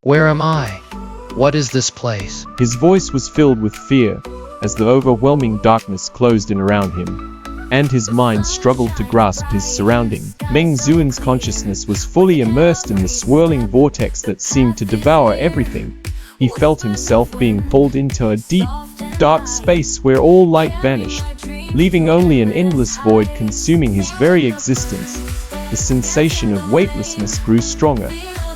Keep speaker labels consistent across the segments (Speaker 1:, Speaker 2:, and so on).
Speaker 1: Where am I? What is this place?
Speaker 2: His voice was filled with fear as the overwhelming darkness closed in around him, and his mind struggled to grasp his surroundings. Meng Zuan's consciousness was fully immersed in the swirling vortex that seemed to devour everything. He felt himself being pulled into a deep, dark space where all light vanished, leaving only an endless void consuming his very existence. The sensation of weightlessness grew stronger,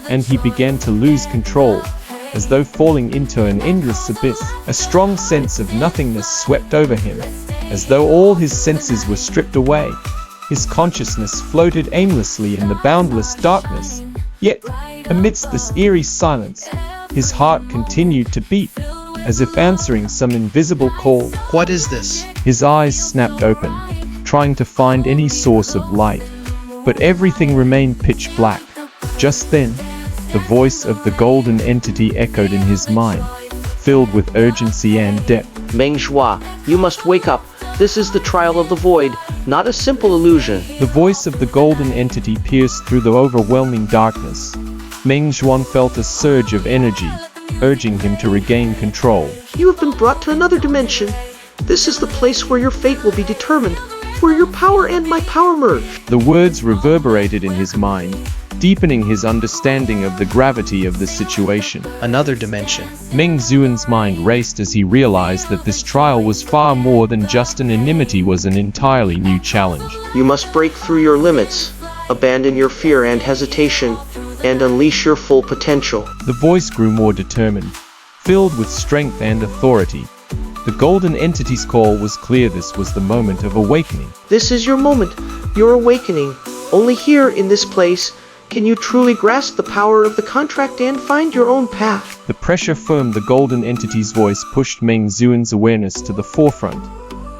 Speaker 2: and he began to lose control, as though falling into an endless abyss. A strong sense of nothingness swept over him, as though all his senses were stripped away. His consciousness floated aimlessly in the boundless darkness. Yet, amidst this eerie silence, his heart continued to beat, as if answering some invisible call.
Speaker 1: What is this?
Speaker 2: His eyes snapped open, trying to find any source of light, but everything remained pitch black. Just then, the voice of the golden entity echoed in his mind, filled with urgency and depth.
Speaker 3: Meng Zhuo, you must wake up. This is the trial of the void, not a simple illusion.
Speaker 2: The voice of the golden entity pierced through the overwhelming darkness. Meng Zhuan felt a surge of energy, urging him to regain control.
Speaker 3: You have been brought to another dimension. This is the place where your fate will be determined, where your power and my power merge.
Speaker 2: The words reverberated in his mind, deepening his understanding of the gravity of the situation.
Speaker 1: Another dimension.
Speaker 2: Meng Zuan's mind raced as he realized that this trial was far more than just an enmity, was an entirely new challenge.
Speaker 3: You must break through your limits, abandon your fear and hesitation, and unleash your full potential.
Speaker 2: The voice grew more determined, filled with strength and authority. The golden entity's call was clear. This was the moment of awakening.
Speaker 3: This is your moment, your awakening. Only here in this place can you truly grasp the power of the contract and find your own path.
Speaker 2: The pressure from the golden entity's voice pushed Meng Zuan's awareness to the forefront,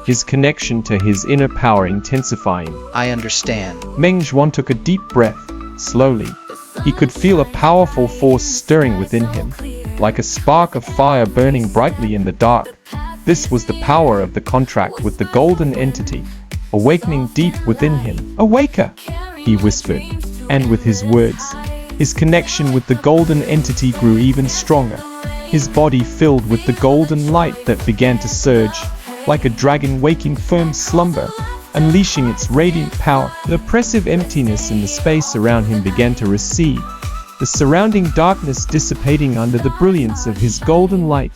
Speaker 2: his connection to his inner power intensifying.
Speaker 1: I understand.
Speaker 2: Meng Zhuan took a deep breath. Slowly, he could feel a powerful force stirring within him, like a spark of fire burning brightly in the dark. This was the power of the contract with the golden entity, awakening deep within him. "Awaker!" he whispered, and with his words, his connection with the golden entity grew even stronger. His body filled with the golden light that began to surge, like a dragon waking from slumber, unleashing its radiant power. The oppressive emptiness in the space around him began to recede, the surrounding darkness dissipating under the brilliance of his golden light.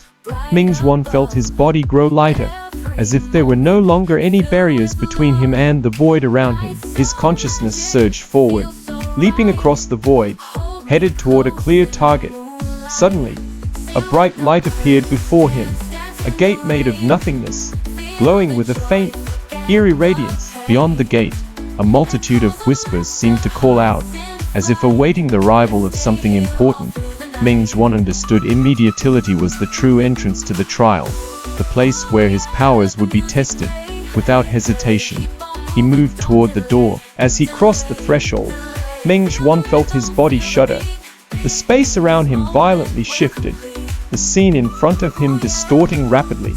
Speaker 2: Meng Zhuan felt his body grow lighter, as if there were no longer any barriers between him and the void around him. His consciousness surged forward, leaping across the void, headed toward a clear target. Suddenly, a bright light appeared before him, a gate made of nothingness, glowing with a faint, eerie radiance. Beyond the gate, a multitude of whispers seemed to call out, as if awaiting the arrival of something important. Meng Zhuan understood immediately was the true entrance to the trial, the place where his powers would be tested. Without hesitation, he moved toward the door. As he crossed the threshold, Meng Zhuan felt his body shudder. The space around him violently shifted, the scene in front of him distorting rapidly.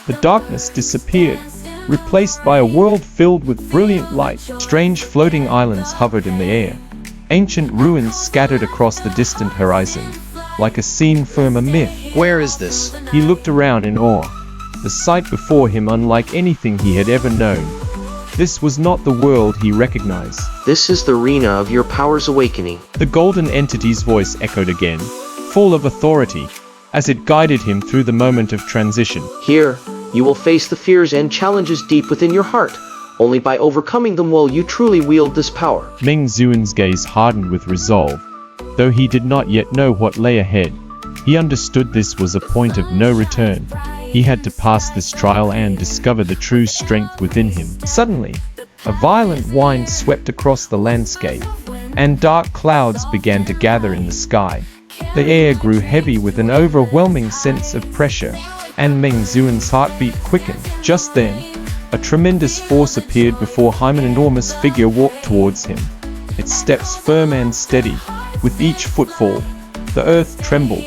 Speaker 2: The darkness disappeared, replaced by a world filled with brilliant light. Strange floating islands hovered in the air. Ancient ruins scattered across the distant horizon, like a scene from a myth.
Speaker 1: Where is this?
Speaker 2: He looked around in awe, the sight before him unlike anything he had ever known. This was not the world he recognized.
Speaker 3: This is the arena of your power's awakening.
Speaker 2: The golden entity's voice echoed again, full of authority, as it guided him through the moment of transition.
Speaker 3: Here, you will face the fears and challenges deep within your heart. Only by overcoming them will you truly wield this power.
Speaker 2: Meng Zuan's gaze hardened with resolve. Though he did not yet know what lay ahead, he understood this was a point of no return. He had to pass this trial and discover the true strength within him. Suddenly, a violent wind swept across the landscape, and dark clouds began to gather in the sky. The air grew heavy with an overwhelming sense of pressure, and Meng Zuan's heartbeat quickened. Just then, a tremendous force appeared before him. An enormous figure walked towards him, its steps firm and steady. With each footfall, the earth trembled.